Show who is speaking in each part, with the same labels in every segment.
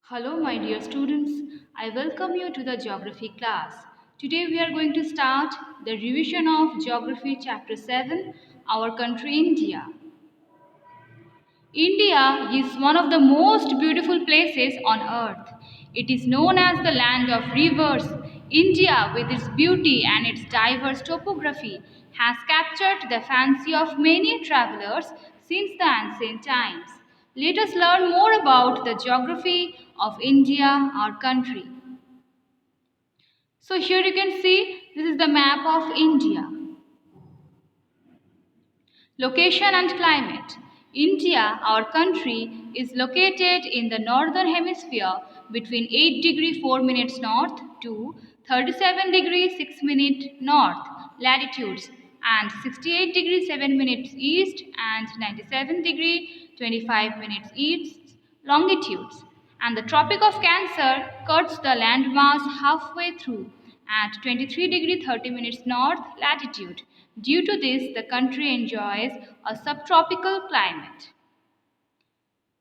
Speaker 1: Hello, my dear students. I welcome you to the geography class. Today we are going to start the revision of Geography Chapter 7, Our Country India. India is one of the most beautiful places on earth. It is known as the land of rivers. India, with its beauty and its diverse topography, has captured the fancy of many travelers since the ancient times. Let us learn more about the geography of India, our country. So here you can see this is the map of India. Location and climate. India, our country, is located in the northern hemisphere between 8 degree 4 minutes north to 37 degree 6 minute north latitudes and 68 degree 7 minutes east and 97 degree 25 minutes east longitudes. And the Tropic of Cancer cuts the landmass halfway through at 23 degree 30 minutes north latitude. Due to this, the country enjoys a subtropical climate.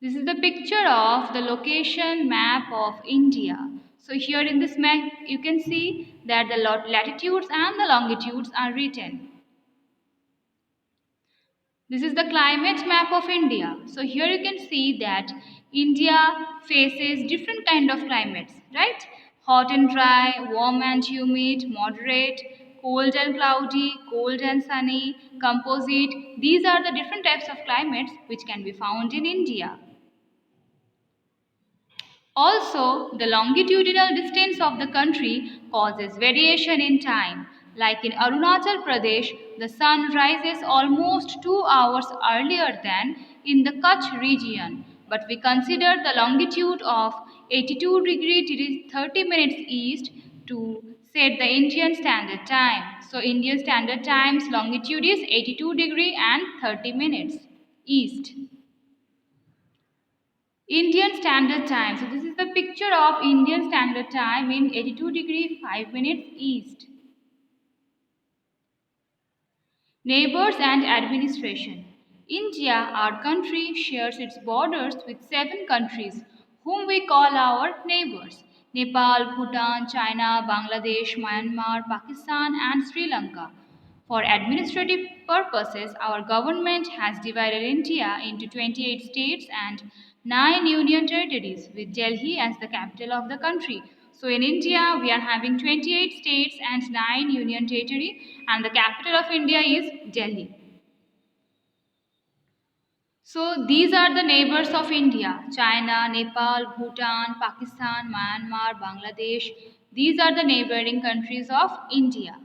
Speaker 1: This is the picture of the location map of India. So here in this map, you can see that the latitudes and the longitudes are written. This is the climate map of India. So here you can see that India faces different kind of climates, right? Hot and dry, warm and humid, moderate, cold and cloudy, cold and sunny, composite. These are the different types of climates which can be found in India. Also, the longitudinal distance of the country causes variation in time. Like in Arunachal Pradesh, the sun rises almost 2 hours earlier than in the Kutch region. But we consider the longitude of 82 degree 30 minutes east to set the Indian Standard Time. So Indian Standard Time's longitude is 82 degree and 30 minutes east. Indian Standard Time. So this is the picture of Indian Standard Time in 82 degree 5 minutes east. Neighbors and administration. India, our country, shares its borders with 7 countries whom we call our neighbors. Nepal, Bhutan, China, Bangladesh, Myanmar, Pakistan and Sri Lanka. For administrative purposes, our government has divided India into 28 states and 9 union territories, with Delhi as the capital of the country. So in India, we are having 28 states and 9 union territory, and the capital of India is Delhi. So these are the neighbors of India: China, Nepal, Bhutan, Pakistan, Myanmar, Bangladesh. These are the neighboring countries of India.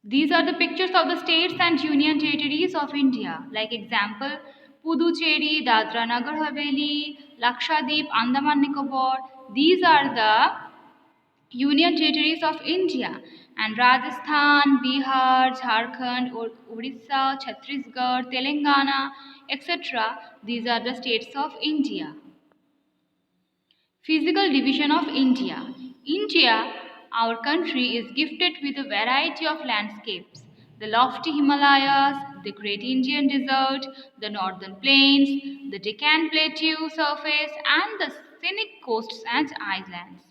Speaker 1: These are the pictures of the states and union territories of India. Like example, Puducherry, Dadra Nagar Haveli, Lakshadweep, Andaman Nicobar. These are the union territories of India. And Rajasthan, Bihar, Jharkhand, Orissa, Chhattisgarh, Telangana, etc. These are the states of India. Physical division of India. India, our country, is gifted with a variety of landscapes: the lofty Himalayas, the Great Indian Desert, the northern plains, the Deccan Plateau surface, and the scenic coasts and islands.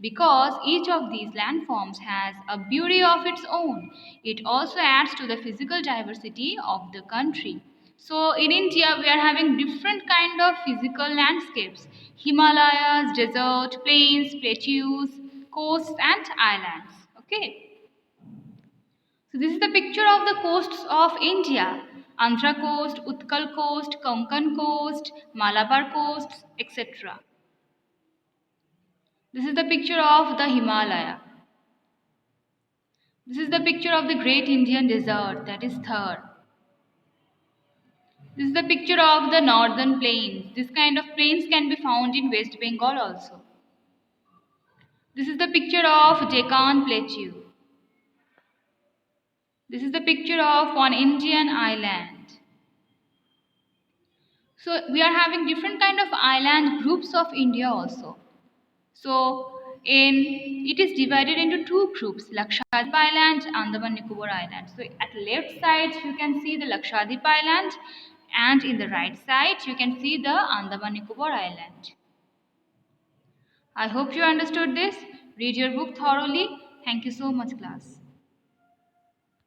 Speaker 1: Because each of these landforms has a beauty of its own, it also adds to the physical diversity of the country. So in India, we are having different kind of physical landscapes: Himalayas, desert, plains, plateaus, coasts and islands. Okay. So this is the picture of the coasts of India: Andhra coast, Utkal coast, Konkan coast, Malabar coasts, etc. This is the picture of the Himalaya. This is the picture of the Great Indian Desert, that is Thar. This is the picture of the northern plains. This kind of plains can be found in West Bengal also. This is the picture of Deccan Plateau. This is the picture of one Indian island. So we are having different kind of island groups of India also. So it is divided into 2 groups: Lakshadweep Island, Andaman Nicobar Island. So at left side you can see the Lakshadweep Island, and in the right side you can see the Andaman Nicobar Island. I hope you understood this. Read your book thoroughly. Thank you so much, class.